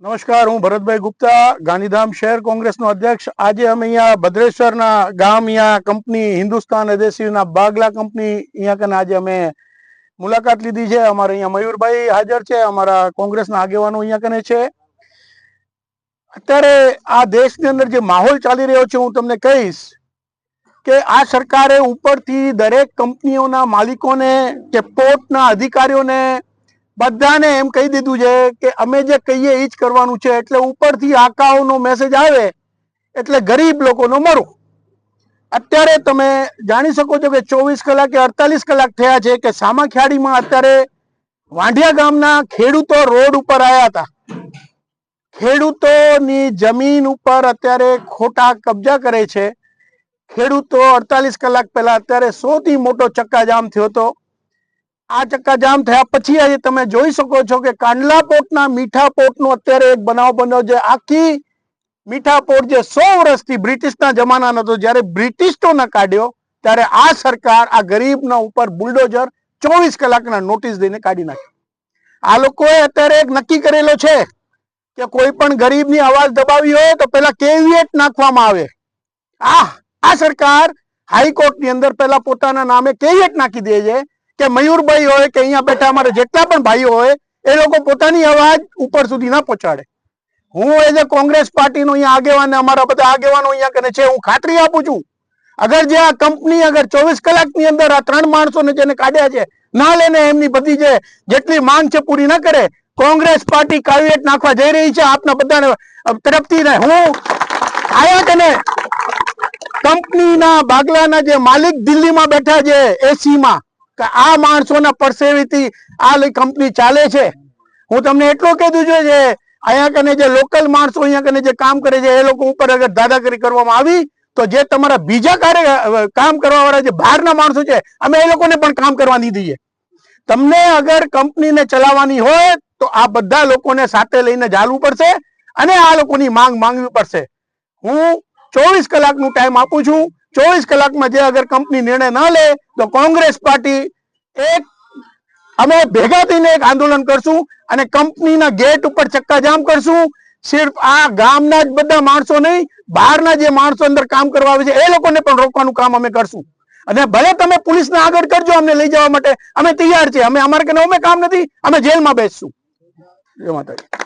નમસ્કાર, હું ભરતભાઈ ગુપ્તા, ગાંધીધામ શહેર કોંગ્રેસનો અધ્યક્ષ। આજે અમે અહીંયા ભદ્રેશ્વરના ગામ અહીંયા કંપની હિન્દુસ્તાન એડહેસિવના બાગલા કંપની અહીંયા કને આજે અમે મુલાકાત લીધી છે। અમારે અહીંયા મયુરભાઈ હાજર છે, અમારા કોંગ્રેસના આગેવાનો અહીંયા કને છે। અત્યારે આ દેશની અંદર જે માહોલ ચાલી રહ્યો છે હું તમને કહીશ કે આ સરકારે ઉપરથી દરેક કંપનીઓના માલિકોને કે પોર્ટના અધિકારીઓને બધાને એમ કહી દીધું છે કે અમે જે કહીએ એ જ કરવાનું છે। એટલે ઉપરથી આકાઓનો મેસેજ આવે એટલે ગરીબ લોકોનો મરો। અત્યારે તમે જાણી શકો છો કે 24 કલાક કે 48 કલાક થયા છે કે સામાખિયાળીમાં અત્યારે વાંઢિયા ગામના ખેડૂતો રોડ ઉપર આવ્યા હતા। ખેડૂતોની જમીન ઉપર અત્યારે ખોટા કબજા કરે છે। ખેડૂતો 48 કલાક પહેલા અત્યારે 100 થી મોટો ચક્કાજામ થયો હતો। આ ચક્કાજામ થયા પછી આજે તમે જોઈ શકો છો કે કાંડલા પોર્ટના મીઠા પોર્ટનો અત્યારે એક બનાવ બન્યો છે। આખી મીઠા પોર્ટ જે 100 વર્ષથી બ્રિટિશના જમાનાનો હતો, જ્યારે બ્રિટિશોને કાઢ્યો ત્યારે આ સરકાર આ ગરીબના ઉપર બુલડોઝર 24 કલાકના નોટિસ દઈને કાઢી નાખી। આ લોકોએ અત્યારે એક નક્કી કરેલો છે કે કોઈ પણ ગરીબની અવાજ દબાવી હોય તો પેલા કેવિએટ નાખવામાં આવે। આ સરકાર હાઈકોર્ટની અંદર પેલા પોતાના નામે કેવિએટ નાખી દે છે કે મયુરભાઈ હોય કે અહીંયા બેઠા અમારે જેટલા પણ ભાઈઓ હોય એ લોકો પોતાની અવાજ ઉપર સુધી ના પહોંચાડે। હું એઝ એ કોંગ્રેસ પાર્ટીનો અહીંયા આગેવાન, અમારા બધા આગેવાનો અહીંયા કને છે, હું ખાતરી આપું છું અગર જે આ કંપની અગર 24 કલાકની અંદર આ 3 માણસોને જેને કાઢ્યા છે ના લઈને એમની બધી જેટલી માંગ છે પૂરી ના કરે, કોંગ્રેસ પાર્ટી કાવિયેટ નાખવા જઈ રહી છે આપના બધાને તરફથી। હું આયા કને કંપનીના બાગલાના જે માલિક દિલ્હીમાં બેઠા છે એસીમાં કે આ માણસોના પરસેવીથી આ કંપની ચાલે છે। હું તમને એટલું કીધું છે કે અહીંયા કને જે લોકલ માણસો અહીંયા કને જે કામ કરે છે એ લોકો ઉપર અગર દાદાગીરી કરવામાં આવી તો જે તમારા બીજા કામ કરવા વાળા જે બહારના માણસો છે અમે એ લોકોને પણ કામ કરવા નહીં દઈએ। તમને અગર કંપનીને ચલાવવાની હોય તો આ બધા લોકોને સાથે લઈને ચાલવું પડશે અને આ લોકોની માંગ માંગવી પડશે। હું 24 કલાકનું ટાઈમ આપું છું। 24 કલાકમાં જે અગર કંપની નિર્ણય ન લે તો કોંગ્રેસ પાર્ટી અમે ભેગા થઈને એક આંદોલન કરશું અને કંપનીના ગેટ ઉપર ચક્કાજામ કરશું। સિર્ફ આ ગામના જ બધા માણસો નહીં, બહારના જે માણસો અંદર કામ કરવા આવે છે એ લોકોને પણ રોકવાનું કામ અમે કરશું। અને ભલે તમે પોલીસને આગળ કરજો અમને લઈ જવા માટે, અમે તૈયાર છીએ। અમે અમારે કને કામ નથી, અમે જેલમાં બેસશું। જય માતાજી।